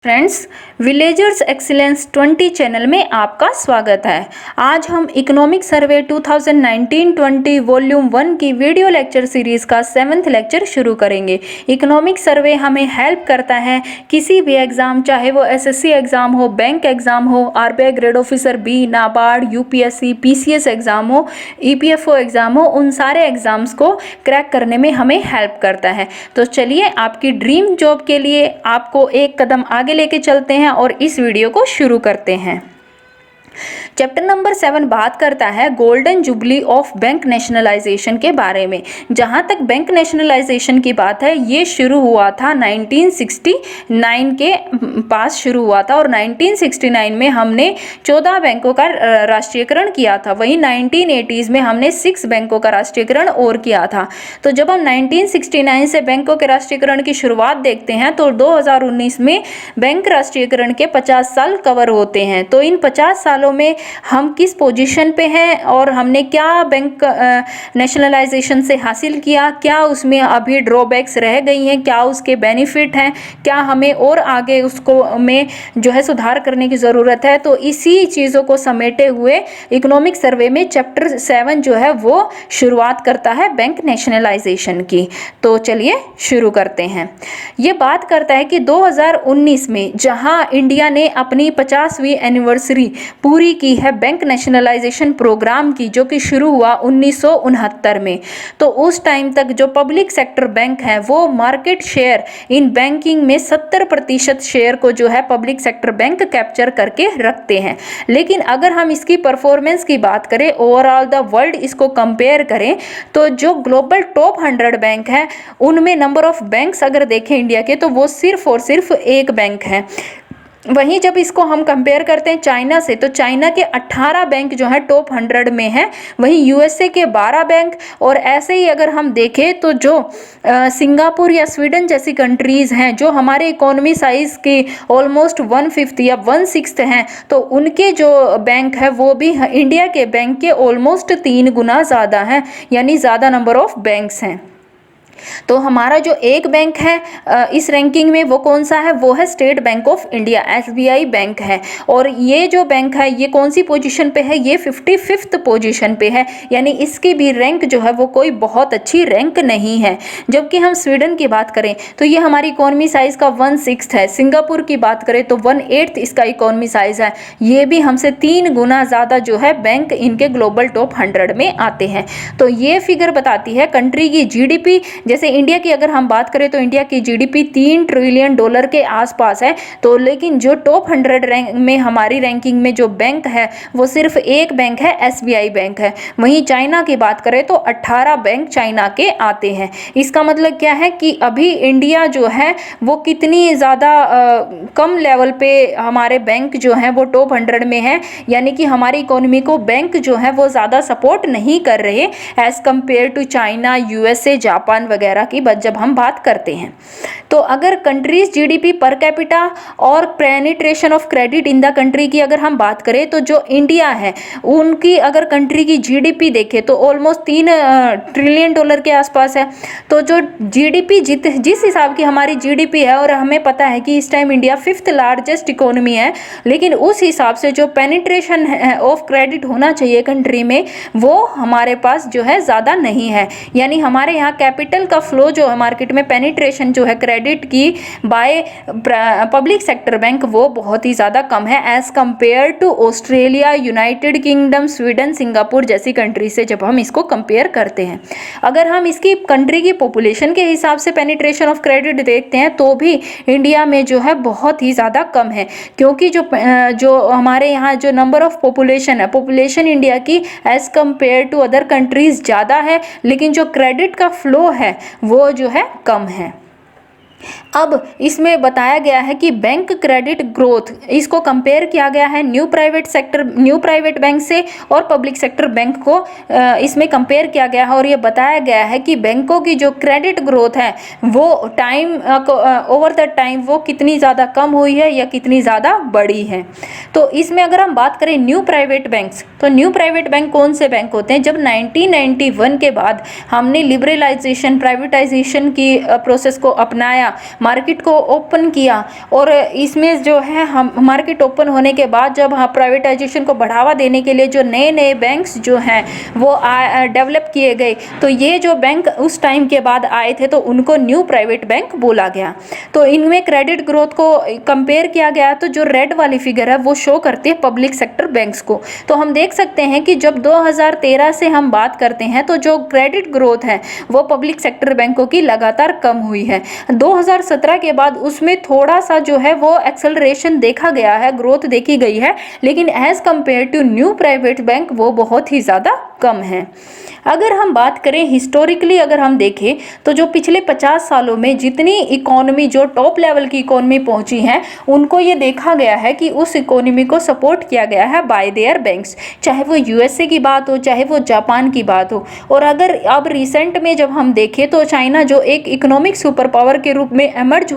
Friends, villagers excellence 20 channel में आपका स्वागत है। आज हम इकोनॉमिक सर्वे 2019-20 वॉल्यूम 1 की वीडियो लेक्चर सीरीज का 7th लेक्चर शुरू करेंगे। इकोनॉमिक सर्वे हमें हेल्प करता है किसी भी एग्जाम, चाहे वो एसएससी एग्जाम हो, बैंक एग्जाम हो, RBI grade officer B, NABARD, UPSC, PCS exam हो, ईपीएफओ एग्जाम हो, उन सारे एग्जाम्स को क्रैक करने में हमें हेल्प करता है। तो चलिए आपकी ड्रीम जॉब के लिए आपको एक कदम आगे लेके चलते हैं और इस वीडियो को शुरू करते हैं। चैप्टर नंबर 7 बात करता है golden jubilee of bank nationalisation के बारे में। जहां तक बैंक नेशनलाइजेशन की बात है, ये शुरू हुआ था 1969 के पास शुरू हुआ था और 1969 में हमने 14 बैंकों का राष्ट्रीयकरण किया था। वहीं 1980s में हमने 6 बैंकों का राष्ट्रीयकरण और किया था। तो जब हम 1969 से बैंकों के राष्ट्रीयकरण की शुरुआत देखते हैं तो 2019 में बैंक राष्ट्रीयकरण के 50 साल कवर होते हैं। तो इन 50 सालों में हम किस पोजीशन पे हैं और हमने क्या बैंक नेशनलाइजेशन से हासिल किया, क्या उसमें अभी ड्रॉबैक्स रह गई हैं, क्या उसके बेनिफिट हैं, क्या हमें और आगे उसको में जो है सुधार करने की ज़रूरत है। तो इसी चीज़ों को समेटे हुए इकोनॉमिक सर्वे में चैप्टर 7 जो है वो शुरुआत करता है बैंक नेशनलाइजेशन की। तो चलिए शुरू करते हैं। ये बात करता है कि 2019 में जहां इंडिया ने अपनी 50वीं एनिवर्सरी पूरी की है बैंक नेशनलाइजेशन प्रोग्राम की, जो कि शुरू हुआ 1969 में। तो उस टाइम तक जो पब्लिक सेक्टर बैंक है वो मार्केट शेयर इन बैंकिंग में 70% शेयर को जो है पब्लिक सेक्टर बैंक कैप्चर करके रखते हैं। लेकिन अगर हम इसकी परफॉर्मेंस की बात करें, ओवरऑल द वर्ल्ड इसको कंपेयर करें, तो जो ग्लोबल टॉप 100 बैंक है उनमें नंबर ऑफ बैंक्स अगर देखें इंडिया के, तो वो सिर्फ और सिर्फ एक बैंक है। वहीं जब इसको हम कंपेयर करते हैं चाइना से, तो चाइना के 18 बैंक जो है टॉप 100 में हैं, वहीं यूएसए के 12 बैंक, और ऐसे ही अगर हम देखें तो जो सिंगापुर या स्वीडन जैसी कंट्रीज़ हैं जो हमारे इकोनॉमी साइज की ऑलमोस्ट 1/5 या 1/6 हैं, तो उनके जो बैंक है वो भी इंडिया के बैंक के ऑलमोस्ट 3 गुना ज़्यादा हैं, यानी ज़्यादा नंबर ऑफ बैंक्स हैं। तो हमारा जो एक बैंक है इस रैंकिंग में वो कौन सा है, वो है state bank of India, SBI bank है। और ये जो बैंक है ये कौन सी पोजीशन पे है, ये 55th पोजीशन पे है, यानी इसकी भी रैंक जो है वो कोई बहुत अच्छी रैंक नहीं है। जबकि हम स्वीडन की बात करें तो ये हमारी इकोनॉमी साइज का 1/6 है। सिंगापुर की बात करें तो 1/8 इसका इकोनॉमी साइज है। ये भी हमसे 3 गुना ज़्यादा जो है बैंक इनके ग्लोबल टॉप 100 में आते हैं। तो ये फिगर बताती है कंट्री की जीडीपी। जैसे इंडिया की अगर हम बात करें तो इंडिया की जीडीपी $3 ट्रिलियन के आसपास है। तो लेकिन जो टॉप 100 रैंक में हमारी रैंकिंग में जो बैंक है वो सिर्फ एक बैंक है, एसबीआई बैंक है। वहीं चाइना की बात करें तो 18 बैंक चाइना के आते हैं। इसका मतलब क्या है कि अभी इंडिया जो है वो कितनी ज़्यादा कम लेवल पे हमारे बैंक जो हैं वो टॉप 100 में है, यानी कि हमारी इकोनॉमी को बैंक जो है वो ज़्यादा सपोर्ट नहीं कर रहे as compare to China, USA, Japan वगैरह की जब हम बात करते हैं। तो अगर कंट्रीज जीडीपी पर कैपिटा और penetration of credit in the country की अगर हम बात करें, तो जो इंडिया है उनकी अगर कंट्री की जीडीपी देखें तो ऑलमोस्ट $3 ट्रिलियन के आसपास है। तो जो जीडीपी जिस हिसाब की हमारी जीडीपी है, और हमें पता है कि इस time India 5th largest economy है, लेकिन उस हिसाब से जो पेनिट्रेशन ऑफ क्रेडिट होना चाहिए कंट्री में वो हमारे पास जो है ज़्यादा नहीं है। यानी हमारे यहाँ कैपिटल का फ्लो जो है मार्केट में, पेनिट्रेशन जो है क्रेडिट की बाय पब्लिक सेक्टर बैंक, वो बहुत ही ज़्यादा कम है as compare to Australia, United Kingdom, Sweden, Singapore जैसी कंट्री से जब हम इसको कंपेयर करते हैं। अगर हम इसकी कंट्री की पॉपुलेशन के हिसाब से पेनिट्रेशन ऑफ क्रेडिट देखते हैं तो भी इंडिया में जो है बहुत ही ज़्यादा कम है, क्योंकि जो हमारे यहाँ जो नंबर ऑफ पॉपुलेशन है, पॉपुलेशन इंडिया की as compare to other countries ज़्यादा है, लेकिन जो क्रेडिट का फ्लो है वो जो है कम है। अब इसमें बताया गया है कि बैंक क्रेडिट ग्रोथ, इसको कंपेयर किया गया है न्यू प्राइवेट बैंक से और पब्लिक सेक्टर बैंक को इसमें कंपेयर किया गया है। और ये बताया गया है कि बैंकों की जो क्रेडिट ग्रोथ है वो टाइम ओवर द टाइम वो कितनी ज़्यादा कम हुई है या कितनी ज़्यादा बढ़ी है। तो इसमें अगर हम बात करें न्यू प्राइवेट बैंक्स, तो न्यू प्राइवेट बैंक कौन से बैंक होते हैं, जब 1991 के बाद हमने लिबरलाइजेशन, प्राइवेटाइजेशन की प्रोसेस को अपनाया बनाया, मार्केट को ओपन किया, और इसमें जो है हम मार्केट ओपन होने के बाद जब प्राइवेटाइजेशन को बढ़ावा देने के लिए जो नए नए बैंक्स जो हैं वो डेवलप किए गए, तो ये जो बैंक उस टाइम के बाद आए थे तो उनको न्यू प्राइवेट बैंक बोला गया। तो इनमें क्रेडिट ग्रोथ को कंपेयर किया गया, तो जो रेड वाली फिगर है वो शो करती है पब्लिक सेक्टर बैंक्स को। तो हम देख सकते हैं कि जब 2013 से हम बात करते हैं तो जो क्रेडिट ग्रोथ है वो पब्लिक सेक्टर बैंकों की लगातार कम हुई है। 2017 के बाद उसमें थोड़ा सा जो है वो एक्सेलरेशन देखा गया है, ग्रोथ देखी गई है, लेकिन as compare to new private bank वो बहुत ही ज़्यादा कम है। अगर हम बात करें हिस्टोरिकली, अगर हम देखें तो जो पिछले 50 सालों में जितनी इकोनॉमी जो टॉप लेवल की इकोनॉमी पहुंची है उनको ये देखा गया है कि उस इकोनॉमी को सपोर्ट किया गया है बाय देयर बैंक्स, चाहे वो यूएसए की बात हो चाहे वो जापान की बात हो। और अगर अब रिसेंट में जब हम देखें तो चाइना जो एक इकोनॉमिक सुपर पावर के रूप में एमर्ज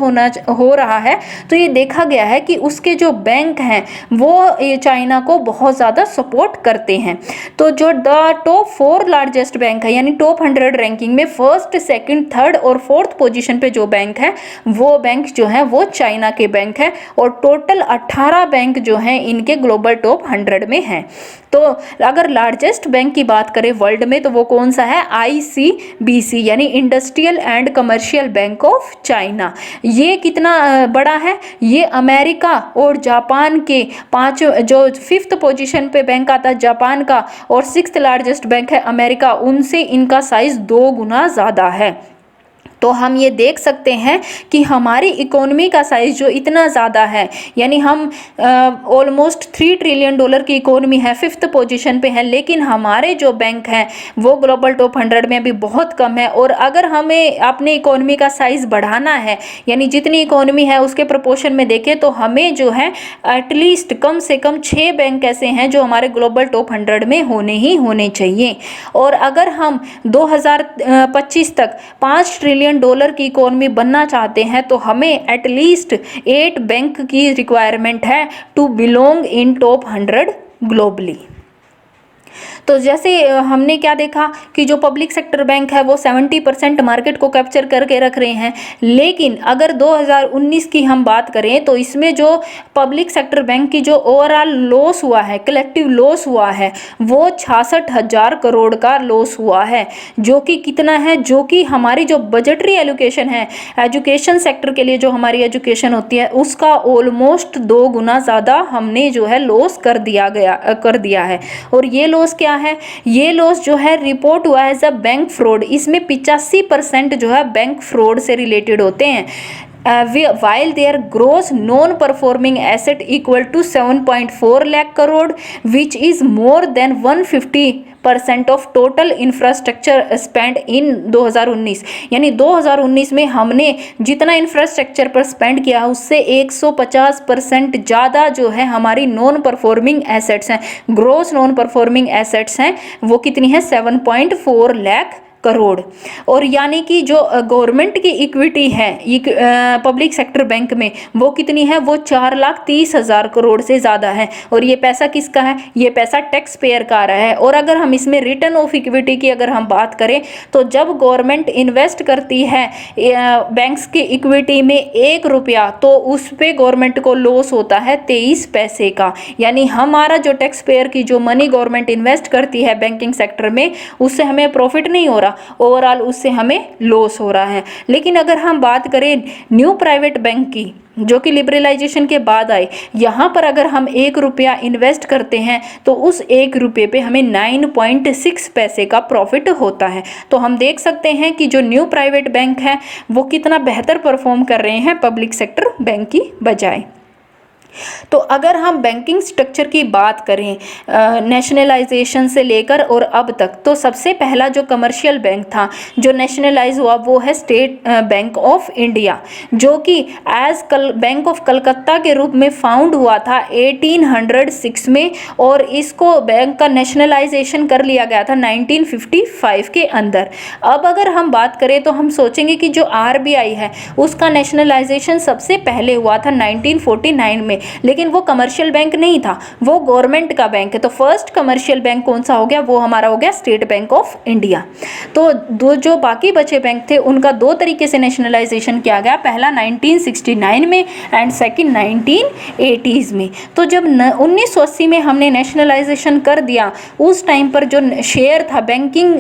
हो रहा है, तो ये देखा गया है कि उसके जो बैंक हैं वो चाइना को बहुत ज़्यादा सपोर्ट करते हैं। तो जो टॉप 4 लार्जेस्ट बैंक है यानी टॉप 100 रैंकिंग में फर्स्ट, सेकंड, थर्ड और फोर्थ पोजीशन पे जो बैंक है वो बैंक जो है वो चाइना के बैंक है, और टोटल 18 बैंक जो हैं इनके ग्लोबल टॉप 100 में हैं। तो अगर लार्जेस्ट बैंक की बात करें वर्ल्ड में तो वो कौन सा है, ICBC यानी industrial and commercial bank of China. ये कितना बड़ा है, ये अमेरिका और जापान के 5 जो 5th पोजीशन पे बैंक आता है जापान का, और 6th लार्जेस्ट बैंक है अमेरिका, उनसे इनका साइज 2 गुना ज़्यादा है। तो हम ये देख सकते हैं कि हमारी इकोनॉमी का साइज जो इतना ज़्यादा है, यानी हम ऑलमोस्ट $3 ट्रिलियन की इकोनॉमी है, 5th पोजीशन पे है, लेकिन हमारे जो बैंक हैं वो ग्लोबल टॉप 100 में अभी बहुत कम है। और अगर हमें अपनी इकोनॉमी का साइज़ बढ़ाना है, यानी जितनी इकोनॉमी है उसके प्रोपोर्शन में देखें, तो हमें जो है एटलीस्ट कम से कम 6 बैंक ऐसे हैं जो हमारे ग्लोबल टॉप 100 में होने चाहिए। और अगर हम 2025 तक $5 ट्रिलियन की इकोनॉमी बनना चाहते हैं तो हमें एटलीस्ट 8 बैंक की रिक्वायरमेंट है to belong in top 100 globally. तो जैसे हमने क्या देखा कि जो पब्लिक सेक्टर बैंक है वो 70% मार्केट को कैप्चर करके रख रहे हैं, लेकिन अगर 2019 की हम बात करें तो इसमें जो पब्लिक सेक्टर बैंक की जो ओवरऑल लॉस हुआ है, कलेक्टिव लॉस हुआ है, वो 66,000 करोड़ का लॉस हुआ है, जो कि कितना है, जो कि हमारी जो बजटरी एलोकेशन है एजुकेशन सेक्टर के लिए, जो हमारी एजुकेशन होती है उसका ऑलमोस्ट 2 गुना ज़्यादा हमने जो है लॉस कर दिया है। और ये लॉस क्या है, ये लॉस जो है रिपोर्ट हुआ है एज अ बैंक फ्रॉड। इसमें 85% जो है बैंक फ्रॉड से रिलेटेड होते हैं। while their gross non-performing asset equal to 7.4 lakh crore, which is more than 150% of total infrastructure spend इन 2019। यानी 2019 में हमने जितना इंफ्रास्ट्रक्चर पर स्पेंड किया उससे 150% ज़्यादा जो है हमारी नॉन परफॉर्मिंग एसेट्स हैं, ग्रोस नॉन परफॉर्मिंग एसेट्स हैं, वो कितनी है 7.4 लाख करोड़। और यानी कि जो गवर्नमेंट की इक्विटी है पब्लिक सेक्टर बैंक में वो कितनी है, वो 4,30,000 करोड़ से ज़्यादा है। और ये पैसा किसका है, ये पैसा टैक्स पेयर का आ रहा है। और अगर हम इसमें रिटर्न ऑफ इक्विटी की अगर हम बात करें तो जब गवर्नमेंट इन्वेस्ट करती है बैंक्स की इक्विटी में 1 रुपया तो उस पर गवर्नमेंट को लॉस होता है 23 पैसे का। यानी हमारा जो टैक्स पेयर की जो मनी गवर्नमेंट इन्वेस्ट करती है बैंकिंग सेक्टर में उससे हमें प्रॉफिट नहीं हो रहा, ओवरऑल उससे हमें लॉस हो रहा है। लेकिन अगर हम बात करें न्यू प्राइवेट बैंक की जो कि लिबरलाइजेशन के बाद आए, यहाँ पर अगर हम 1 रुपया इन्वेस्ट करते हैं तो उस 1 रुपये पे हमें 9.6 पैसे का प्रॉफिट होता है। तो हम देख सकते हैं कि जो न्यू प्राइवेट बैंक है वो कितना बेहतर परफॉर्म कर रहे हैं पब्लिक सेक्टर बैंक की बजाय। तो अगर हम बैंकिंग स्ट्रक्चर की बात करें नेशनलाइजेशन से लेकर और अब तक, तो सबसे पहला जो कमर्शियल बैंक था जो नेशनलाइज हुआ वो है स्टेट बैंक ऑफ इंडिया, जो कि एज बैंक ऑफ कलकत्ता के रूप में फाउंड हुआ था 1806 में, और इसको बैंक का नेशनलाइजेशन कर लिया गया था 1955 के अंदर। अब अगर हम बात करें तो हम सोचेंगे कि जो RBI है उसका नेशनलाइजेशन सबसे पहले हुआ था 1949 में, लेकिन वो कमर्शियल बैंक नहीं था, वो गवर्नमेंट का बैंक है। तो फर्स्ट कमर्शियल बैंक कौन सा हो गया, वो हमारा हो गया स्टेट बैंक ऑफ इंडिया। तो दो जो बाकी बचे बैंक थे उनका दो तरीके से नेशनलाइजेशन किया गया, पहला 1969 में एंड सेकंड 1980s में। तो जब 1980 में हमने नेशनलाइजेशन कर दिया, उस टाइम पर जो शेयर था बैंकिंग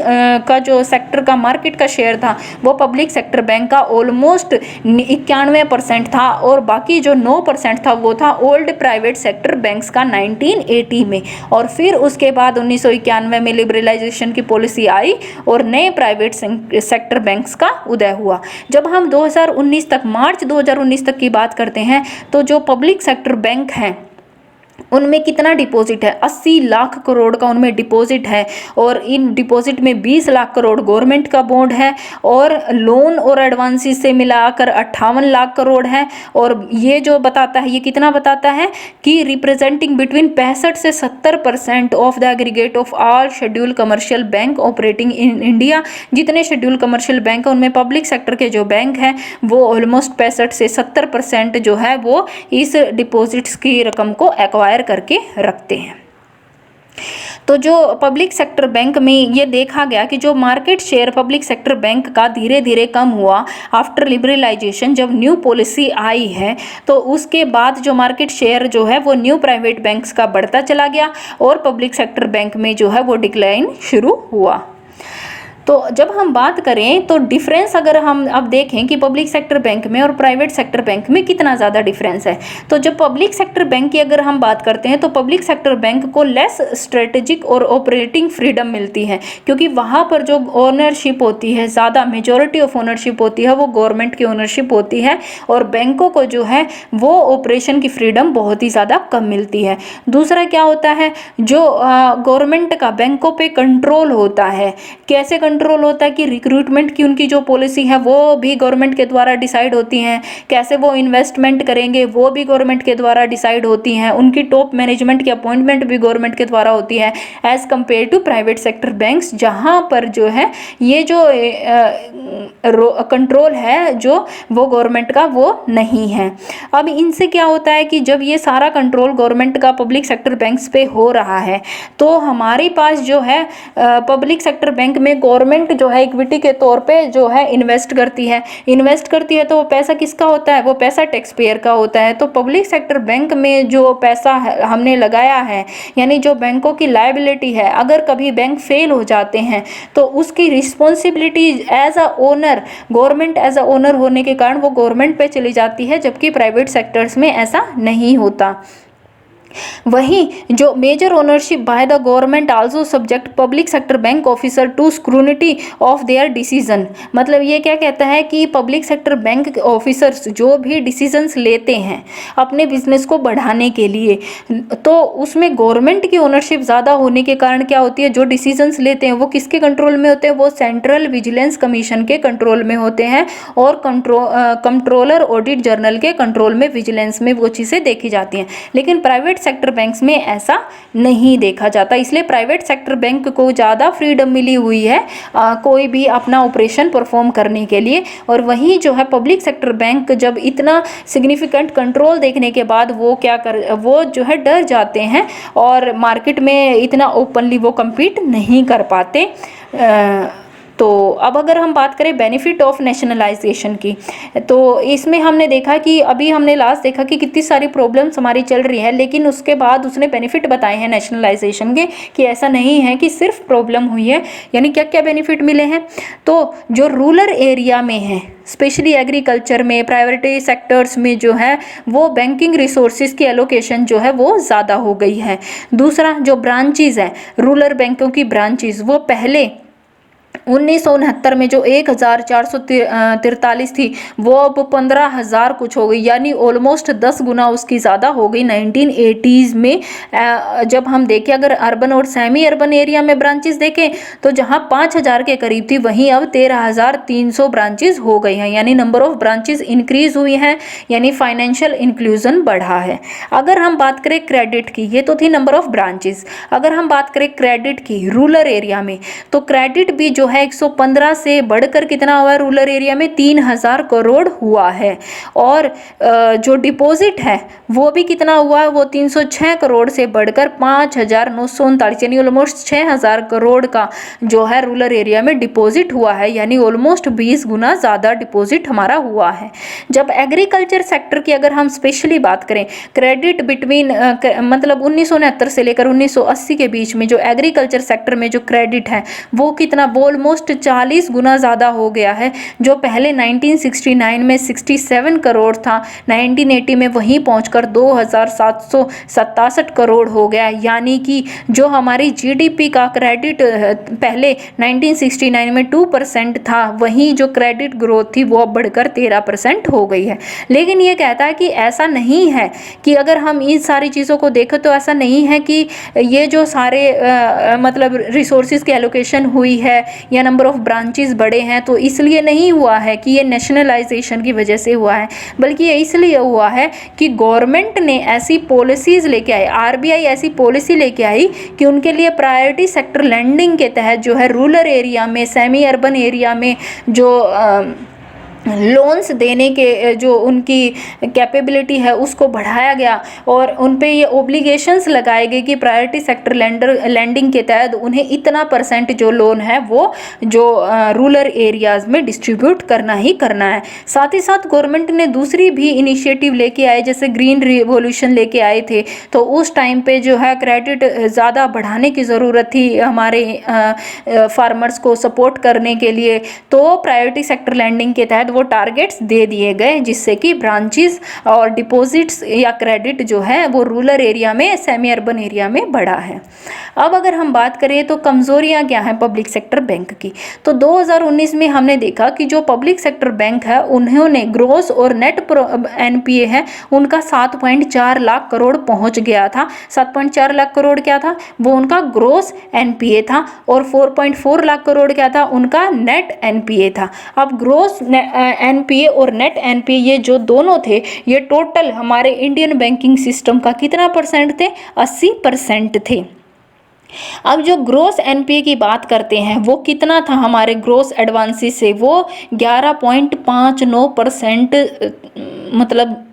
का, जो सेक्टर का मार्केट का शेयर था, वो पब्लिक सेक्टर बैंक का ऑलमोस्ट 91% था, और बाकी जो 9% था वो था ओल्ड प्राइवेट सेक्टर बैंक्स का 1980 में। और फिर उसके बाद 1991 में लिबरलाइजेशन की पॉलिसी आई और नए प्राइवेट सेक्टर बैंक्स का उदय हुआ। जब हम 2019 तक, मार्च 2019 तक की बात करते हैं, तो जो पब्लिक सेक्टर बैंक हैं उनमें कितना डिपॉजिट है, 80 लाख करोड़ का उनमें डिपॉजिट है, और इन डिपॉजिट में 20 लाख करोड़ गवर्नमेंट का बॉन्ड है, और लोन और एडवांसेस से मिलाकर 58 लाख करोड़ है। और ये जो बताता है, ये कितना बताता है कि रिप्रेजेंटिंग बिटवीन 65 से 70% of the aggregate of all schedule commercial bank operating in India. जितने शेड्यूल कमर्शियल बैंक हैं उनमें पब्लिक सेक्टर के जो बैंक हैं वो ऑलमोस्ट 65 से 70% जो है वो इस डिपॉजिट्स की रकम को एक्वायर करके रखते हैं। तो जो पब्लिक सेक्टर बैंक में ये देखा गया कि जो market share public sector bank का धीरे धीरे कम हुआ आफ्टर लिबरलाइजेशन। जब न्यू पॉलिसी आई है तो उसके बाद जो मार्केट शेयर जो है वो न्यू प्राइवेट बैंक्स का बढ़ता चला गया, और पब्लिक सेक्टर बैंक में जो है वो डिक्लाइन शुरू हुआ। तो जब हम बात करें तो डिफरेंस अगर हम अब देखें कि पब्लिक सेक्टर बैंक में और प्राइवेट सेक्टर बैंक में कितना ज़्यादा डिफरेंस है, तो जब पब्लिक सेक्टर बैंक की अगर हम बात करते हैं तो पब्लिक सेक्टर बैंक को लेस स्ट्रेटेजिक और ऑपरेटिंग फ्रीडम मिलती है, क्योंकि वहाँ पर जो ओनरशिप होती है, ज़्यादा मेजॉरिटी ऑफ ओनरशिप होती है वो गवर्नमेंट की ओनरशिप होती है, और बैंकों को जो है वो ऑपरेशन की फ्रीडम बहुत ही ज़्यादा कम मिलती है। दूसरा क्या होता है, जो गवर्नमेंट का बैंकों पे कंट्रोल होता है। कैसे कंट्रोल होता है कि रिक्रूटमेंट की उनकी जो पॉलिसी है वो भी गवर्नमेंट के द्वारा डिसाइड होती हैं, कैसे वो इन्वेस्टमेंट करेंगे वो भी गवर्नमेंट के द्वारा डिसाइड होती हैं, उनकी टॉप मैनेजमेंट की अपॉइंटमेंट भी गवर्नमेंट के द्वारा होती है, as compare to private sector banks, जहां पर जो है ये जो कंट्रोल है जो वो गवर्नमेंट का वो नहीं है। अब इनसे क्या होता है कि जब ये सारा कंट्रोल गवर्नमेंट का पब्लिक सेक्टर बैंक्स पे हो रहा है, तो हमारे पास जो है पब्लिक सेक्टर बैंक में गवर्नमेंट जो है इक्विटी के तौर पे जो है इन्वेस्ट करती है तो वो पैसा किसका होता है, वो पैसा टैक्स पेयर का होता है। तो पब्लिक सेक्टर बैंक में जो पैसा हमने लगाया है, यानी जो बैंकों की लायबिलिटी है, अगर कभी बैंक फेल हो जाते हैं तो उसकी responsibility as a owner, government as a owner होने के कारण वो गवर्नमेंट पे चली जाती है, जबकि प्राइवेट सेक्टर्स में ऐसा नहीं होता। वहीं जो major ownership by the government also subject public sector bank officer to scrutiny of their decision. मतलब ये क्या कहता है कि पब्लिक सेक्टर बैंक ऑफिसर्स जो भी डिसीजंस लेते हैं अपने बिजनेस को बढ़ाने के लिए, तो उसमें गवर्नमेंट की ओनरशिप ज़्यादा होने के कारण क्या होती है, जो डिसीजंस लेते हैं वो किसके कंट्रोल में होते हैं, वो सेंट्रल विजिलेंस कमीशन के कंट्रोल में होते हैं, और कंट्रोलर ऑडिट जर्नल के कंट्रोल में, विजिलेंस में वो चीज़ें देखी जाती हैं। लेकिन प्राइवेट सेक्टर बैंक्स में ऐसा नहीं देखा जाता, इसलिए प्राइवेट सेक्टर बैंक को ज़्यादा फ्रीडम मिली हुई है कोई भी अपना ऑपरेशन परफॉर्म करने के लिए। और वहीं जो है पब्लिक सेक्टर बैंक जब इतना सिग्निफिकेंट कंट्रोल देखने के बाद वो जो है डर जाते हैं और मार्केट में इतना ओपनली वो compete नहीं कर पाते। तो अब अगर हम बात करें बेनिफिट ऑफ नेशनलाइजेशन की, तो इसमें हमने देखा कि अभी हमने लास्ट देखा कि कितनी सारी प्रॉब्लम्स हमारी चल रही है, लेकिन उसके बाद उसने बेनिफिट बताए हैं नेशनलाइजेशन के, कि ऐसा नहीं है कि सिर्फ प्रॉब्लम हुई है। यानी क्या क्या बेनिफिट मिले हैं, तो जो रूरल एरिया में है, स्पेशली एग्रीकल्चर में, प्रायोरिटी सेक्टर्स में जो है वो बैंकिंग रिसोर्सेज की एलोकेशन जो है वो ज़्यादा हो गई है। दूसरा, जो ब्रांचेज है रूरल बैंकों की ब्रांचेज, वो पहले 1969 में जो 1443 थी वो अब 15,000 कुछ हो गई, यानी ऑलमोस्ट 10 गुना उसकी ज़्यादा हो गई 1980s में। जब हम देखें अगर अर्बन और सेमी अर्बन एरिया में ब्रांचेस देखें तो जहां 5,000 के करीब थी वहीं अब 13,300 ब्रांचेस हो गई हैं, यानी नंबर ऑफ ब्रांचेस इंक्रीज हुई हैं, यानी फाइनेंशियल इंक्लूजन बढ़ा है। अगर हम बात करें क्रेडिट की, ये तो थी नंबर ऑफ ब्रांचेस, अगर हम बात करें क्रेडिट की रूरल एरिया में, तो क्रेडिट भी जो है 115 से बढ़कर कितना हुआ है रूरल एरिया में 3000 करोड़ हुआ है। और जो डिपॉजिट है वो भी कितना हुआ है, वो 306 करोड़ से बढ़कर 5939, यानी ऑलमोस्ट 6000 करोड़ का जो है रूरल एरिया में डिपॉजिट हुआ है, यानी ऑलमोस्ट 20 गुना ज़्यादा डिपॉजिट हमारा हुआ है। जब एग्रीकल्चर सेक्टर की अगर हम स्पेशली बात करें, क्रेडिट बिटवीन मतलब 1969 से लेकर 1980 के बीच में जो एग्रीकल्चर सेक्टर में जो क्रेडिट है वो कितना, वो ऑलमोस्ट 40 गुना ज़्यादा हो गया है। जो पहले 1969 में 67 करोड़ था, 1980 में वहीं पहुंचकर 2767 करोड़ हो गया। यानी कि जो हमारी जीडीपी का क्रेडिट पहले 1969 में 2% था, वहीं जो क्रेडिट ग्रोथ थी वो अब बढ़कर 13% हो गई है। लेकिन ये कहता है कि ऐसा नहीं है कि अगर हम इन सारी चीज़ों को देखें तो ऐसा नहीं है कि ये जो सारे मतलब रिसोर्सेज की एलोकेशन हुई है या नंबर ऑफ ब्रांचेस बढ़े हैं तो इसलिए नहीं हुआ है कि ये नेशनलाइजेशन की वजह से हुआ है, बल्कि ये इसलिए हुआ है कि गवर्नमेंट ने ऐसी पॉलिसीज़ लेके आई, आरबीआई ऐसी पॉलिसी लेके आई कि उनके लिए प्रायोरिटी सेक्टर लैंडिंग के तहत जो है रूरल एरिया में, सेमी अर्बन एरिया में जो लोन्स देने के जो उनकी कैपेबिलिटी है उसको बढ़ाया गया और उन पे ये ओब्लिगेशंस लगाए गए कि प्रायोरिटी सेक्टर लैंडिंग के तहत उन्हें इतना % जो लोन है वो जो रूरल एरियाज़ में डिस्ट्रीब्यूट करना ही करना है। साथ ही साथ गवर्नमेंट ने दूसरी भी इनिशिएटिव लेके आए, जैसे ग्रीन रिवॉल्यूशन लेके आए थे, तो उस टाइम पे जो है क्रेडिट ज़्यादा बढ़ाने की ज़रूरत थी हमारे फार्मर्स को सपोर्ट करने के लिए, तो प्रायोरिटी सेक्टर लैंडिंग के तहत वो टारगेट्स दे दिए गए जिससे कि ब्रांचेस और डिपॉजिट्स या क्रेडिट जो है वो रूरल एरिया में, सेमी अर्बन एरिया में बढ़ा है। अब अगर हम बात करें तो कमजोरियां क्या हैं पब्लिक सेक्टर बैंक की, तो 2019 में हमने देखा कि जो पब्लिक सेक्टर बैंक है उन्होंने ग्रोस और नेट एनपीए है उनका 7.4 लाख करोड़ पहुंच गया था। 7.4 लाख करोड़ क्या था, वो उनका ग्रोस एनपीए था और 4.4 लाख करोड़ क्या था, उनका नेट एनपीए था। अब ग्रोस एनपीए और नेट एनपीए ये जो दोनों थे ये टोटल हमारे इंडियन बैंकिंग सिस्टम का कितना % थे, 80% थे। अब जो ग्रोस एनपीए की बात करते हैं वो कितना था हमारे ग्रोस एडवांसेस से, वो 11.59% मतलब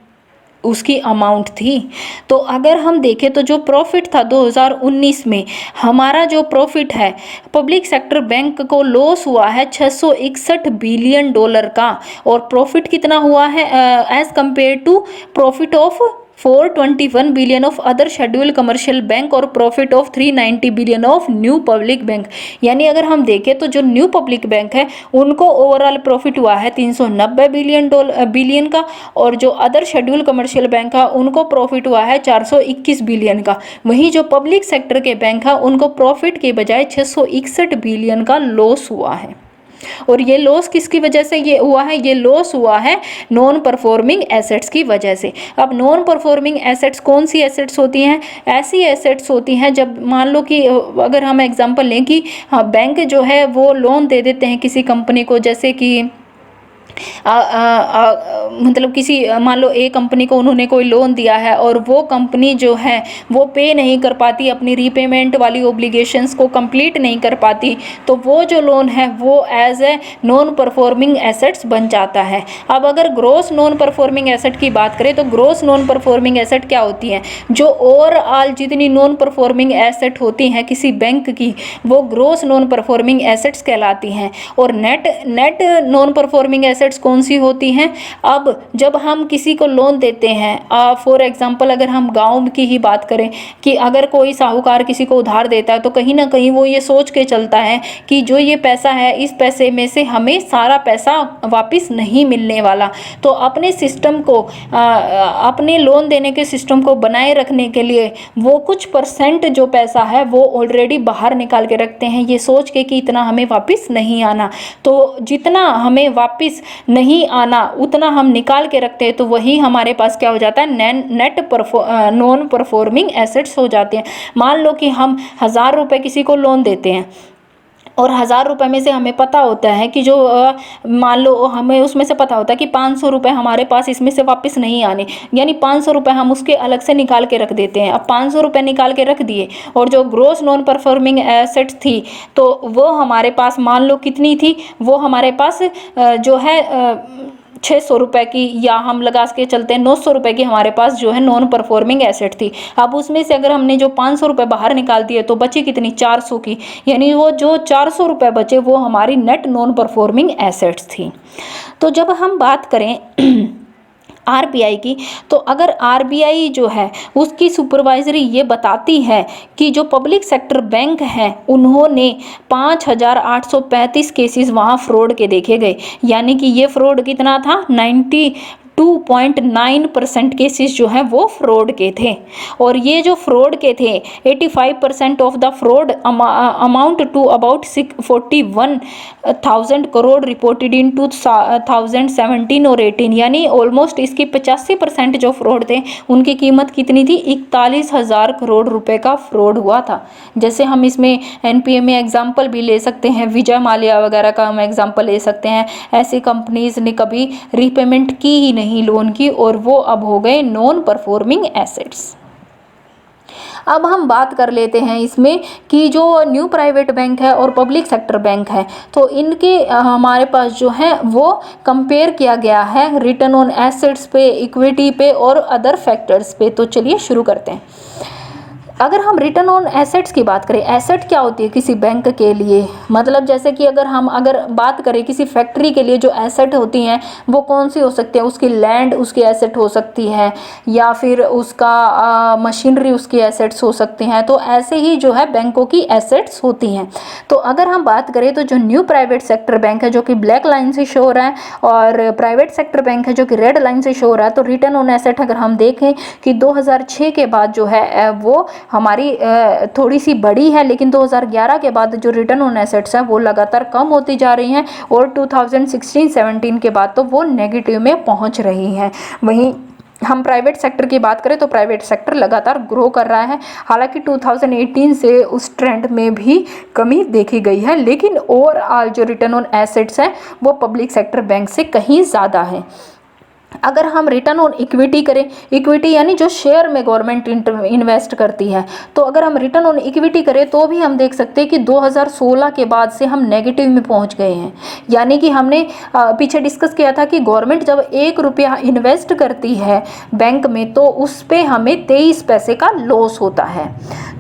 उसकी अमाउंट थी। तो अगर हम देखें तो जो प्रॉफिट था 2019 में, हमारा जो प्रॉफिट है पब्लिक सेक्टर बैंक को लॉस हुआ है $661 बिलियन का, और प्रॉफिट कितना हुआ है as compare to profit of 421 billion of other scheduled commercial bank और profit of 390 billion of new public bank. यानी अगर हम देखें तो जो न्यू पब्लिक बैंक है उनको ओवरऑल प्रॉफिट हुआ है 390 बिलियन का, और जो अदर शेड्यूल्ड कमर्शियल बैंक है उनको प्रॉफिट हुआ है 421 बिलियन का। वहीं जो पब्लिक सेक्टर के बैंक है उनको प्रॉफिट के बजाय 661 बिलियन का लॉस हुआ है। और ये लॉस किसकी वजह से ये हुआ है, ये लॉस हुआ है नॉन परफॉर्मिंग एसेट्स की वजह से। अब नॉन परफॉर्मिंग एसेट्स कौन सी एसेट्स होती हैं, ऐसी एसेट्स होती हैं जब मान लो कि अगर हम एग्जांपल लें कि हाँ बैंक जो है वो लोन दे देते हैं किसी कंपनी को, जैसे कि मतलब किसी मान लो ए कंपनी को उन्होंने कोई लोन दिया है और वो कंपनी जो है वो पे नहीं कर पाती, अपनी रीपेमेंट वाली ओब्लिगेशंस को कंप्लीट नहीं कर पाती, तो वो जो लोन है वो as a non performing assets बन जाता है। अब अगर ग्रोस नॉन परफॉर्मिंग एसेट की बात करें तो ग्रोस नॉन परफॉर्मिंग एसेट क्या होती हैं, जो ओवरऑल जितनी नॉन परफॉर्मिंग एसेट होती हैं किसी बैंक की वो ग्रोस नॉन परफॉर्मिंग एसेट्स कहलाती हैं। और नेट नॉन परफॉर्मिंग एसेट्स कौन सी होती हैं, अब जब हम किसी को लोन देते हैं, फॉर एग्जांपल अगर हम गांव की ही बात करें कि अगर कोई साहूकार किसी को उधार देता है तो कहीं ना कहीं वो ये सोच के चलता है कि जो ये पैसा है इस पैसे में से हमें सारा पैसा वापस नहीं मिलने वाला, तो अपने सिस्टम को अपने लोन देने के सिस्टम को बनाए रखने के लिए वो कुछ % जो पैसा है वो ऑलरेडी बाहर निकाल के रखते हैं, ये सोच के कि इतना हमें वापस नहीं आना, तो जितना हमें वापस नहीं आना उतना हम निकाल के रखते हैं, तो वही हमारे पास क्या हो जाता है, नॉन परफॉर्मिंग एसेट्स हो जाते हैं। मान लो कि हम 1000 रुपये किसी को लोन देते हैं और 1000 रुपये में से हमें पता होता है कि जो मान लो हमें उसमें से पता होता है कि 500 रुपये हमारे पास इसमें से वापस नहीं आने, यानी 500 रुपये हम उसके अलग से निकाल के रख देते हैं। अब 500 रुपये निकाल के रख दिए और जो ग्रोस नॉन परफॉर्मिंग एसेट्स थी तो वो हमारे पास मान लो कितनी थी, वो हमारे पास जो है 600 रुपये की, या हम लगा के चलते हैं 900 रुपये की हमारे पास जो है नॉन परफॉर्मिंग एसेट थी। अब उसमें से अगर हमने जो 500 रुपये बाहर निकाल दिए तो बची कितनी, 400 की, यानी वो जो 400 रुपये बचे वो हमारी नेट नॉन परफॉर्मिंग एसेट्स थी। तो जब हम बात करें आरबीआई की, तो अगर आरबीआई जो है उसकी सुपरवाइजरी ये बताती है कि जो पब्लिक सेक्टर बैंक हैं उन्होंने 5835 केसेस वहाँ फ्रॉड के देखे गए, यानी कि ये फ्रॉड कितना था, 92.9% केसेस जो हैं वो फ्रॉड के थे। और ये जो फ्रॉड के थे 85% of the fraud amount to about 41,000 crore reported in 2017 और 18, यानी ऑलमोस्ट इसकी 85% जो फ्रॉड थे उनकी कीमत कितनी थी, 41,000 करोड़ रुपए का फ्रॉड हुआ था। जैसे हम इसमें एनपीए में एग्जाम्पल भी ले सकते हैं, विजय माल्या वगैरह का हम एग्जाम्पल ले सकते हैं। ऐसी कंपनीज ने कभी रीपेमेंट की ही नहीं लोन की और वो अब हो गए नॉन परफॉर्मिंग एसेट्स। अब हम बात कर लेते हैं इसमें कि जो न्यू प्राइवेट बैंक है और पब्लिक सेक्टर बैंक है, तो इनके हमारे पास जो है वो कंपेयर किया गया है रिटर्न ऑन एसेट्स पे, इक्विटी पे और अदर फैक्टर्स पे। तो चलिए शुरू करते हैं। अगर हम रिटर्न ऑन एसेट्स की बात करें, एसेट क्या होती है किसी बैंक के लिए, मतलब जैसे कि अगर बात करें किसी फैक्ट्री के लिए जो एसेट होती हैं वो कौन सी हो सकती है, उसकी लैंड उसकी एसेट हो सकती है, या फिर उसका मशीनरी उसकी एसेट्स हो सकती हैं। तो ऐसे ही जो है बैंकों की एसेट्स होती हैं। तो अगर हम बात करें तो जो न्यू प्राइवेट सेक्टर बैंक है जो कि ब्लैक लाइन से शो हो रहा है, और प्राइवेट सेक्टर बैंक है जो कि रेड लाइन से शो हो रहा है, तो रिटर्न ऑन एसेट अगर हम देखें कि 2006 के बाद जो है वो हमारी थोड़ी सी बड़ी है, लेकिन 2011 के बाद जो रिटर्न ऑन एसेट्स है वो लगातार कम होती जा रही हैं, और 2016-17 के बाद तो वो नेगेटिव में पहुंच रही हैं। वहीं हम प्राइवेट सेक्टर की बात करें तो प्राइवेट सेक्टर लगातार ग्रो कर रहा है, हालांकि 2018 से उस ट्रेंड में भी कमी देखी गई है, लेकिन ओवरऑल जो रिटर्न ऑन एसेट्स है वो पब्लिक सेक्टर बैंक से कहीं ज़्यादा है। अगर हम रिटर्न ऑन इक्विटी करें, इक्विटी यानी जो शेयर में गवर्नमेंट इन्वेस्ट करती है, तो अगर हम रिटर्न ऑन इक्विटी करें तो भी हम देख सकते हैं कि 2016 के बाद से हम नेगेटिव में पहुंच गए हैं। यानी कि हमने पीछे डिस्कस किया था कि गवर्नमेंट जब 1 रुपया इन्वेस्ट करती है बैंक में तो उस पर हमें 23 पैसे का लॉस होता है।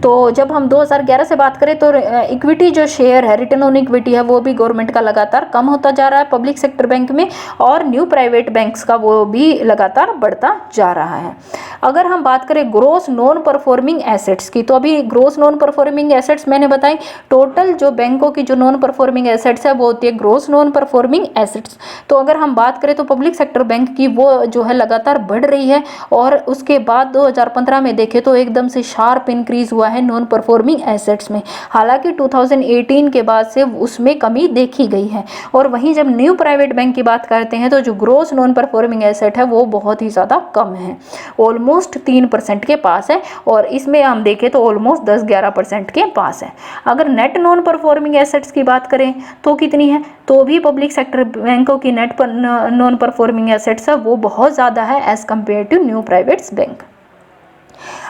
तो जब हम 2011 से बात करें तो इक्विटी जो शेयर है, रिटर्न ऑन इक्विटी है, वो भी गवर्नमेंट का लगातार कम होता जा रहा है पब्लिक सेक्टर बैंक में, और न्यू प्राइवेट बैंक्स का वो भी लगातार बढ़ता जा रहा है। अगर हम बात करें ग्रोस नॉन परफॉर्मिंग एसेट्स की, तो अभी ग्रोस नॉन परफॉर्मिंग एसेट्स मैंने बताई, टोटल जो बैंकों की जो नॉन परफॉर्मिंग एसेट्स है वो होती है ग्रोस नॉन परफॉर्मिंग एसेट्स। तो अगर हम बात करें तो पब्लिक सेक्टर बैंक की वो जो है लगातार बढ़ रही है, और उसके बाद 2015 में देखें तो एकदम से शार्प इंक्रीज हुआ है नॉन परफॉर्मिंग एसेट्स में, हालांकि 2018 के बाद से उसमें कमी देखी गई है। और वहीं जब न्यू प्राइवेट बैंक की बात करते हैं तो जो ग्रोस नॉन परफॉर्मिंग एसेट है वो बहुत ही ज़्यादा कम है, ऑलमोस्ट 3% के पास है, और इसमें हम देखें तो ऑलमोस्ट 10-11% के पास है। अगर नेट नॉन परफॉर्मिंग एसेट्स की बात करें तो कितनी है, तो भी पब्लिक सेक्टर बैंकों की नेट नॉन परफॉर्मिंग एसेट्स है वो बहुत ज़्यादा है as compare to new privates bank.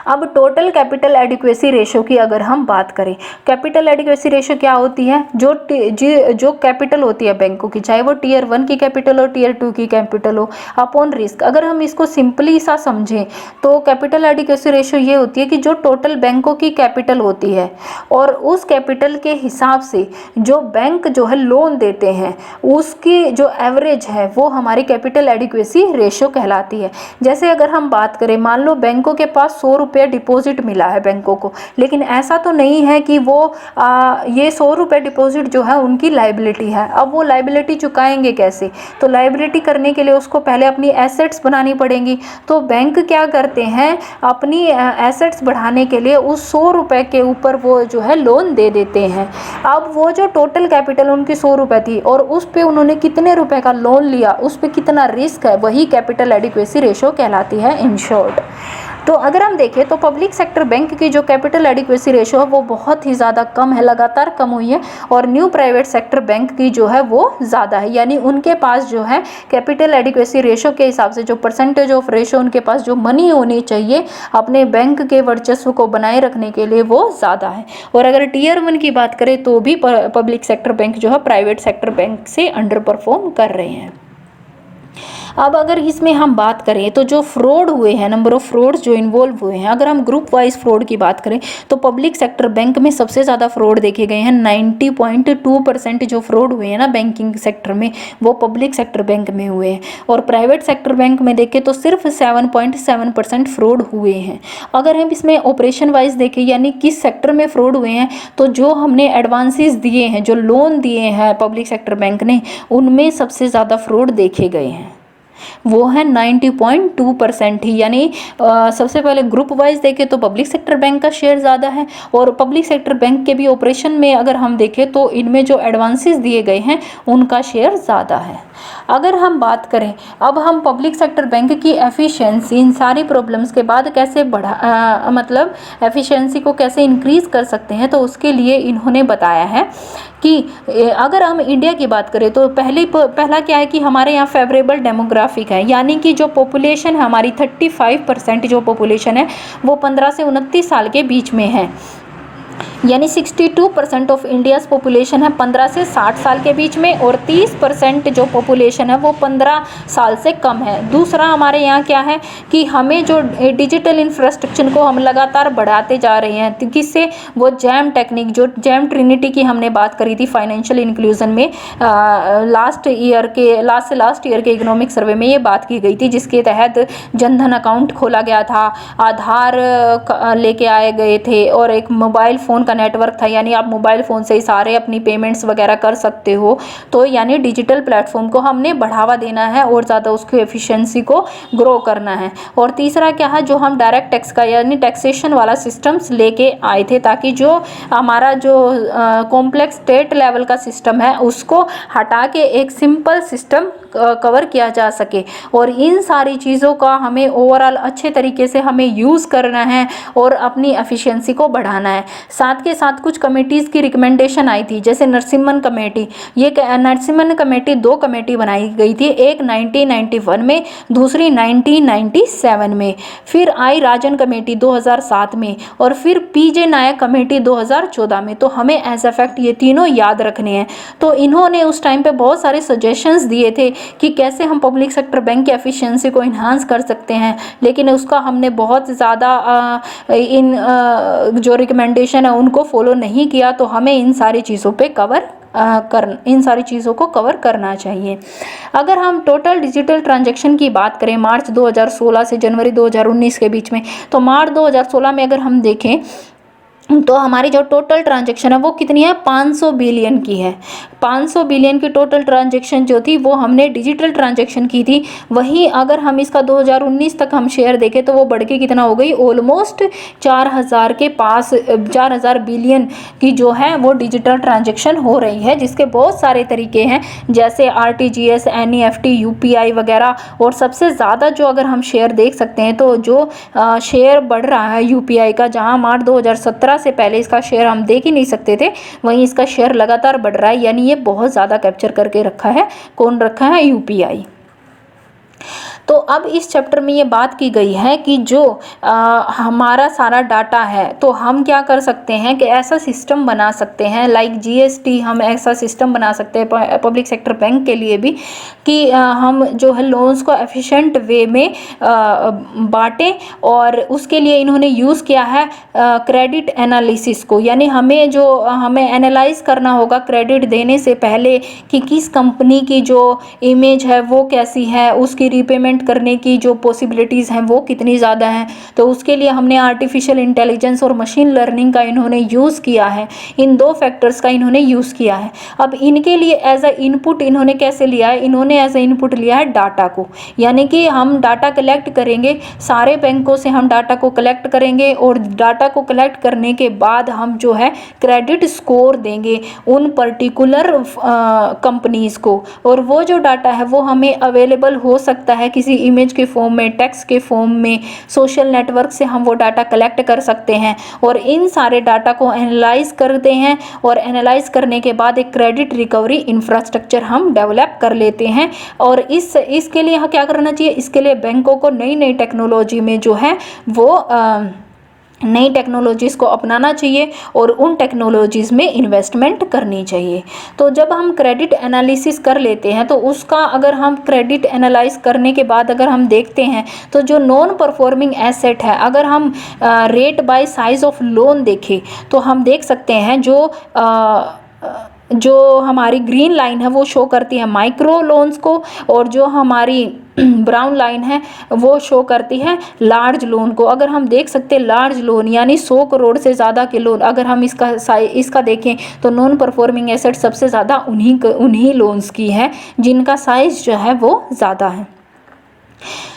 अब टोटल कैपिटल एडिक्वेसी रेशो की अगर हम बात करें, कैपिटल एडिक्वेसी रेशो क्या होती है, जो कैपिटल होती है बैंकों की, चाहे वो टीयर 1 की कैपिटल हो टीयर 2 की कैपिटल हो, अपॉन रिस्क। अगर हम इसको सिंपली सा समझें तो कैपिटल एडिक्वेसी रेशो ये होती है कि जो टोटल बैंकों की कैपिटल होती है और उस कैपिटल के हिसाब से जो बैंक जो है लोन देते हैं उसकी जो एवरेज है वो हमारी कैपिटल एडिक्वेसी रेशो कहलाती है। जैसे अगर हम बात करें, मान लो बैंकों के पास 100 रुपये डिपॉजिट मिला है बैंकों को, लेकिन ऐसा तो नहीं है कि वो ये 100 रुपये डिपॉजिट जो है उनकी लाइबिलिटी है। अब वो लाइबिलिटी चुकाएंगे कैसे, तो लाइबिलिटी करने के लिए उसको पहले अपनी एसेट्स बनानी पड़ेंगी। तो बैंक क्या करते हैं, अपनी एसेट्स बढ़ाने के लिए उस 100 रुपये के ऊपर वो जो है लोन दे देते हैं। अब वो जो टोटल कैपिटल उनकी 100 रुपये थी और उस पर उन्होंने कितने रुपए का लोन लिया, उस पर कितना रिस्क है, वही कैपिटल एडिक्वेसी रेशो कहलाती है इन शॉर्ट। तो अगर हम देखें तो पब्लिक सेक्टर बैंक की जो कैपिटल एडिक्वेसी रेशो है वो बहुत ही ज़्यादा कम है, लगातार कम हुई है, और न्यू प्राइवेट सेक्टर बैंक की जो है वो ज़्यादा है, यानी उनके पास जो है कैपिटल एडिक्वेसी रेशो के हिसाब से जो परसेंटेज ऑफ रेशो उनके पास जो मनी होनी चाहिए अपने बैंक के वर्चस्व को बनाए रखने के लिए वो ज़्यादा है। और अगर टियर 1 की बात करें तो भी पब्लिक सेक्टर बैंक जो है प्राइवेट सेक्टर बैंक से अंडर परफॉर्म कर रहे हैं। अब अगर इसमें हम बात करें तो जो फ्रॉड हुए हैं, नंबर ऑफ फ्रॉड्स जो इन्वॉल्व हुए हैं, अगर हम ग्रुप वाइज फ्रॉड की बात करें तो पब्लिक सेक्टर बैंक में सबसे ज़्यादा फ्रॉड देखे गए हैं। 90.2% जो फ्रॉड हुए हैं ना बैंकिंग सेक्टर में वो पब्लिक सेक्टर बैंक में हुए हैं, और प्राइवेट सेक्टर बैंक में देखें तो सिर्फ 7.7% फ्रॉड हुए हैं। अगर हम इसमें ऑपरेशन वाइज देखें यानी किस सेक्टर में फ्रॉड हुए हैं, तो जो हमने एडवांसेस दिए हैं, जो लोन दिए हैं पब्लिक सेक्टर बैंक ने, उनमें सबसे ज़्यादा फ्रॉड देखे गए हैं, वो है 90.2% ही। यानी सबसे पहले ग्रुप वाइज देखें तो पब्लिक सेक्टर बैंक का शेयर ज़्यादा है, और पब्लिक सेक्टर बैंक के भी ऑपरेशन में अगर हम देखें तो इनमें जो एडवांसेस दिए गए हैं उनका शेयर ज़्यादा है। अगर हम बात करें अब हम पब्लिक सेक्टर बैंक की एफिशिएंसी इन सारी प्रॉब्लम्स के बाद कैसे मतलब एफिशिएंसी को कैसे इंक्रीज़ कर सकते हैं, तो उसके लिए इन्होंने बताया है कि अगर हम इंडिया की बात करें तो पहला क्या है कि हमारे यहाँ फेवरेबल डेमोग्राफिक है, यानी कि जो पॉपुलेशन है हमारी 35% जो पॉपुलेशन है वो 15 से 29 साल के बीच में है, यानी 62% ऑफ इंडियाज़ पॉपुलेशन है 15 से 60 साल के बीच में, और 30% जो पॉपुलेशन है वो 15 साल से कम है। दूसरा हमारे यहाँ क्या है कि हमें जो डिजिटल इंफ्रास्ट्रक्चर को हम लगातार बढ़ाते जा रहे हैं, तो किससे, वो जैम टेक्निक, जो जैम ट्रिनिटी की हमने बात करी थी फाइनेंशियल इंक्लूजन में लास्ट ईयर के इकोनॉमिक सर्वे में ये बात की गई थी, जिसके तहत जनधन अकाउंट खोला गया था, आधार लेके आए गए थे, और एक मोबाइल फ़ोन का नेटवर्क था, यानी आप मोबाइल फ़ोन से ही सारे अपनी पेमेंट्स वगैरह कर सकते हो। तो यानी डिजिटल प्लेटफॉर्म को हमने बढ़ावा देना है और ज़्यादा उसकी एफिशिएंसी को ग्रो करना है। और तीसरा क्या है, जो हम डायरेक्ट टैक्स का यानी टैक्सेशन वाला सिस्टम्स लेके आए थे, ताकि जो हमारा जो कॉम्प्लेक्स स्टेट लेवल का सिस्टम है उसको हटा के एक सिंपल सिस्टम कवर किया जा सके। और इन सारी चीज़ों का हमें ओवरऑल अच्छे तरीके से हमें यूज़ करना है और अपनी एफिशिएंसी को बढ़ाना है। साथ के साथ कुछ कमेटीज़ की रिकमेंडेशन आई थी, जैसे नरसिम्हन कमेटी। ये नरसिम्हन कमेटी 2 कमेटी बनाई गई थी, एक 1991 में, दूसरी 1997 में, फिर आई राजन कमेटी 2007 में, और फिर पीजे नायक कमेटी 2014 में। तो हमें एज अ फैक्ट ये तीनों याद रखने हैं। तो इन्होंने उस टाइम पे बहुत सारे सजेशंस दिए थे कि कैसे हम पब्लिक सेक्टर बैंक की एफिशिएंसी को इन्हांस कर सकते हैं, लेकिन उसका हमने बहुत ज़्यादा इन जो रिकमेंडेशन है उनको फॉलो नहीं किया। तो हमें इन सारी चीज़ों पे इन सारी चीज़ों को कवर करना चाहिए। अगर हम टोटल डिजिटल ट्रांजैक्शन की बात करें मार्च 2016 से जनवरी 2019 के बीच में, तो मार्च 2016 में अगर हम देखें तो हमारी जो टोटल ट्रांजैक्शन है वो कितनी है, 500 बिलियन की है। 500 बिलियन की टोटल ट्रांजैक्शन जो थी वो हमने डिजिटल ट्रांजैक्शन की थी। वहीं अगर हम इसका 2019 तक हम शेयर देखें तो वो बढ़ के कितना हो गई, ऑलमोस्ट 4000 के पास, 4000 बिलियन की जो है वो डिजिटल ट्रांजैक्शन हो रही है, जिसके बहुत सारे तरीके हैं, जैसे RTGS, NEFT, UPI वगैरह। और सबसे ज़्यादा जो अगर हम शेयर देख सकते हैं तो जो शेयर बढ़ रहा है UPI का, जहाँ मार्च 2017 से पहले इसका शेयर हम देख ही नहीं सकते थे, वहीं इसका शेयर लगातार बढ़ रहा है, यानी ये बहुत ज़्यादा कैप्चर करके रखा है। कौन रखा है, UPI। तो अब इस चैप्टर में ये बात की गई है कि जो हमारा सारा डाटा है तो हम क्या कर सकते हैं कि ऐसा सिस्टम बना सकते हैं, लाइक GST, हम ऐसा सिस्टम बना सकते हैं पब्लिक सेक्टर बैंक के लिए भी कि हम जो है लोन्स को एफिशिएंट वे में बांटें। और उसके लिए इन्होंने यूज़ किया है क्रेडिट एनालिसिस को, यानी हमें एनालाइज करना होगा क्रेडिट देने से पहले कि किस कंपनी की जो इमेज है वो कैसी है, उसकी रीपेमेंट करने की जो पॉसिबिलिटीज़ हैं वो कितनी ज़्यादा हैं। तो उसके लिए हमने आर्टिफिशियल इंटेलिजेंस और मशीन लर्निंग का इन्होंने यूज़ किया है, इन 2 फैक्टर्स का इन्होंने यूज़ किया है। अब इनके लिए एज अ इनपुट इन्होंने कैसे लिया है, इन्होंने एज अ इनपुट लिया है डाटा को, यानी कि हम डाटा कलेक्ट करेंगे, सारे बैंकों से हम डाटा को कलेक्ट करेंगे, और डाटा को कलेक्ट करने के बाद हम जो है क्रेडिट स्कोर देंगे उन पर्टिकुलर कंपनीज़ को। और वो जो डाटा है वो हमें अवेलेबल हो सकता है किसी किसी इमेज के फॉर्म में, टेक्स्ट के फॉर्म में, सोशल नेटवर्क से हम वो डाटा कलेक्ट कर सकते हैं और इन सारे डाटा को एनालाइज करते हैं और एनालाइज करने के बाद एक क्रेडिट रिकवरी इंफ्रास्ट्रक्चर हम डेवलप कर लेते हैं। और इसके लिए यहाँ क्या करना चाहिए, इसके लिए बैंकों को नई नई टेक्नोलॉजी में जो है वो नई टेक्नोलॉजीज़ को अपनाना चाहिए और उन टेक्नोलॉजीज़ में इन्वेस्टमेंट करनी चाहिए। तो जब हम क्रेडिट एनालिसिस कर लेते हैं तो उसका अगर हम क्रेडिट एनालाइज करने के बाद अगर हम देखते हैं तो जो नॉन परफॉर्मिंग एसेट है, अगर हम rate by size of loan देखें तो हम देख सकते हैं जो हमारी ग्रीन लाइन है वो शो करती है माइक्रो लोन्स को और जो हमारी ब्राउन लाइन है वो शो करती है लार्ज लोन को। अगर हम देख सकते हैं लार्ज लोन यानी 100 करोड़ से ज़्यादा के लोन, अगर हम इसका देखें तो नॉन परफॉर्मिंग एसेट सबसे ज़्यादा उन्हीं लोन्स की है जिनका साइज जो है वो ज़्यादा है।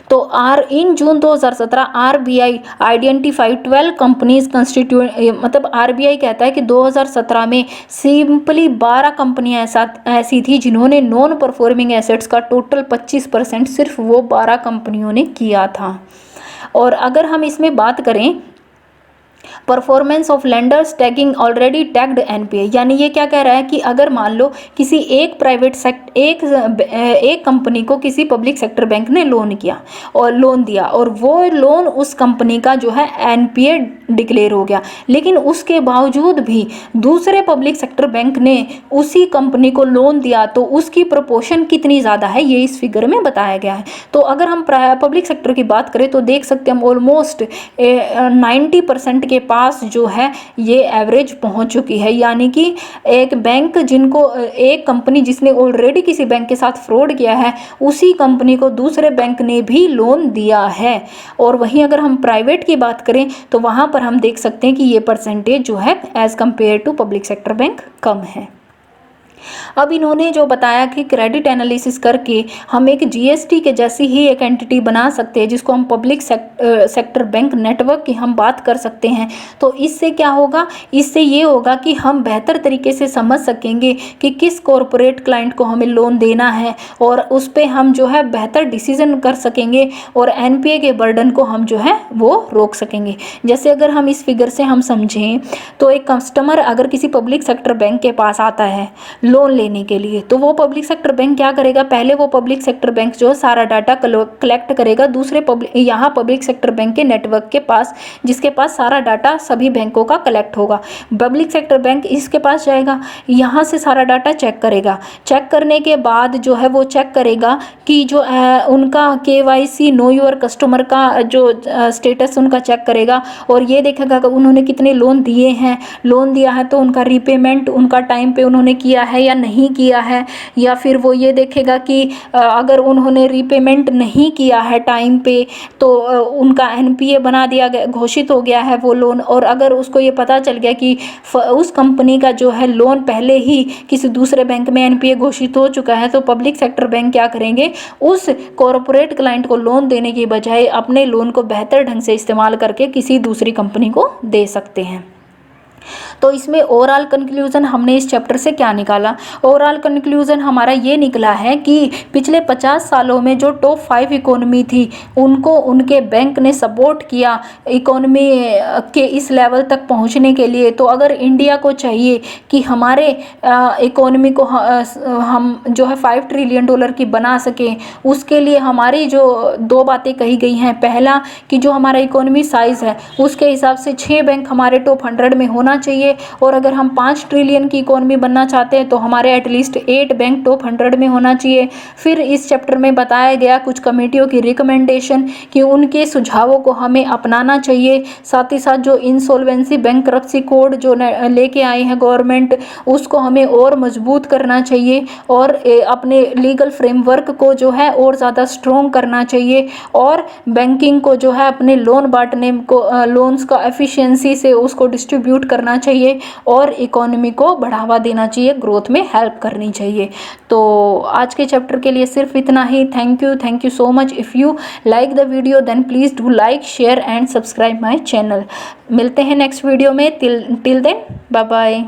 तो इन जून 2017 आरबीआई आइडेंटिफाई 12 कंपनीज कंस्टिट्यूट, मतलब आरबीआई कहता है कि 2017 में सिंपली 12 कंपनियां ऐसी थी जिन्होंने नॉन परफॉर्मिंग एसेट्स का टोटल 25% सिर्फ वो 12 कंपनियों ने किया था। और अगर हम इसमें बात करें performance of lenders tagging already tagged NPA, यानी ये क्या कह रहा है कि अगर मान लो किसी एक एक कंपनी को किसी पब्लिक सेक्टर बैंक ने लोन दिया और वो लोन उस कंपनी का जो है एनपीए डिक्लेयर हो गया, लेकिन उसके बावजूद भी दूसरे पब्लिक सेक्टर बैंक ने उसी कंपनी को लोन दिया तो उसकी प्रोपोर्शन कितनी ज़्यादा है ये इस फिगर में बताया गया है। तो अगर हम पब्लिक सेक्टर की बात करें तो देख सकते हैं हम ऑलमोस्ट 90% के पास जो है ये एवरेज पहुंच चुकी है, यानी कि एक कंपनी जिसने ऑलरेडी किसी बैंक के साथ फ्रॉड किया है उसी कंपनी को दूसरे बैंक ने भी लोन दिया है। और वहीं अगर हम प्राइवेट की बात करें तो वहां पर हम देख सकते हैं कि ये परसेंटेज जो है as compare to public sector bank कम है। अब इन्होंने जो बताया कि क्रेडिट एनालिसिस करके हम एक जीएसटी के जैसी ही एक एंटिटी बना सकते हैं जिसको हम पब्लिक सेक्टर बैंक नेटवर्क की हम बात कर सकते हैं। तो इससे क्या होगा, इससे ये होगा कि हम बेहतर तरीके से समझ सकेंगे कि किस कॉरपोरेट क्लाइंट को हमें लोन देना है और उस पर हम जो है बेहतर डिसीजन कर सकेंगे और एनपीए के बर्डन को हम जो है वो रोक सकेंगे। जैसे अगर हम इस फिगर से हम समझें तो एक कस्टमर अगर किसी पब्लिक सेक्टर बैंक के पास आता है लोन लेने के लिए तो वो पब्लिक सेक्टर बैंक क्या करेगा, पहले वो पब्लिक सेक्टर बैंक जो सारा डाटा कलेक्ट करेगा दूसरे पब्लिक सेक्टर बैंक के नेटवर्क के पास, जिसके पास सारा डाटा सभी बैंकों का कलेक्ट होगा। पब्लिक सेक्टर बैंक इसके पास जाएगा, यहाँ से सारा डाटा चेक करेगा। चेक करने के बाद जो है वो चेक करेगा कि जो उनका केवाईसी नो योर कस्टमर का जो स्टेटस उनका चेक करेगा और ये देखेगा कि उन्होंने कितने लोन दिए हैं, लोन दिया है तो उनका रीपेमेंट उनका टाइम पे उन्होंने किया है या नहीं किया है, या फिर वो ये देखेगा कि अगर उन्होंने रीपेमेंट नहीं किया है टाइम पे तो उनका एनपीए बना दिया गया, घोषित हो गया है वो लोन। और अगर उसको ये पता चल गया कि उस कंपनी का जो है लोन पहले ही किसी दूसरे बैंक में एनपीए घोषित हो चुका है तो पब्लिक सेक्टर बैंक क्या करेंगे, उस कॉरपोरेट क्लाइंट को लोन देने की बजाय अपने लोन को बेहतर ढंग से इस्तेमाल करके किसी दूसरी कंपनी को दे सकते हैं। तो इसमें ओवरऑल कंक्लूजन हमने इस चैप्टर से क्या निकाला, ओवरऑल कंक्लूजन हमारा ये निकला है कि पिछले 50 सालों में जो टॉप 5 इकोनॉमी थी उनको उनके बैंक ने सपोर्ट किया इकोनॉमी के इस लेवल तक पहुंचने के लिए। तो अगर इंडिया को चाहिए कि हमारे इकोनॉमी को हम जो है $5 ट्रिलियन की बना सकें, उसके लिए हमारी जो 2 बातें कही गई हैं, पहला कि जो हमारा इकोनॉमी साइज़ है उसके हिसाब से 6 बैंक हमारे टॉप 100 में होना चाहिए और अगर हम 5 ट्रिलियन की इकोनॉमी बनना चाहते हैं तो हमारे एटलीस्ट 8 बैंक टॉप 100 में होना चाहिए। फिर इस चैप्टर में बताया गया कुछ कमेटियों की रिकमेंडेशन कि उनके सुझावों को हमें अपनाना चाहिए। साथ ही साथ जो इंसॉल्वेंसी बैंक्रप्सी कोड जो लेके आई है गवर्नमेंट उसको हमें और मजबूत करना चाहिए और अपने लीगल फ्रेमवर्क को जो है और ज़्यादा स्ट्रॉन्ग करना चाहिए और बैंकिंग को जो है अपने लोन बांटने को लोन्स का एफिशिएंसी से उसको डिस्ट्रीब्यूट करना चाहिए और इकोनॉमी को बढ़ावा देना चाहिए, ग्रोथ में हेल्प करनी चाहिए। तो आज के चैप्टर के लिए सिर्फ इतना ही। Thank you so much. If you like the video then please do like share and subscribe my channel. मिलते हैं नेक्स्ट वीडियो में। Till then bye bye.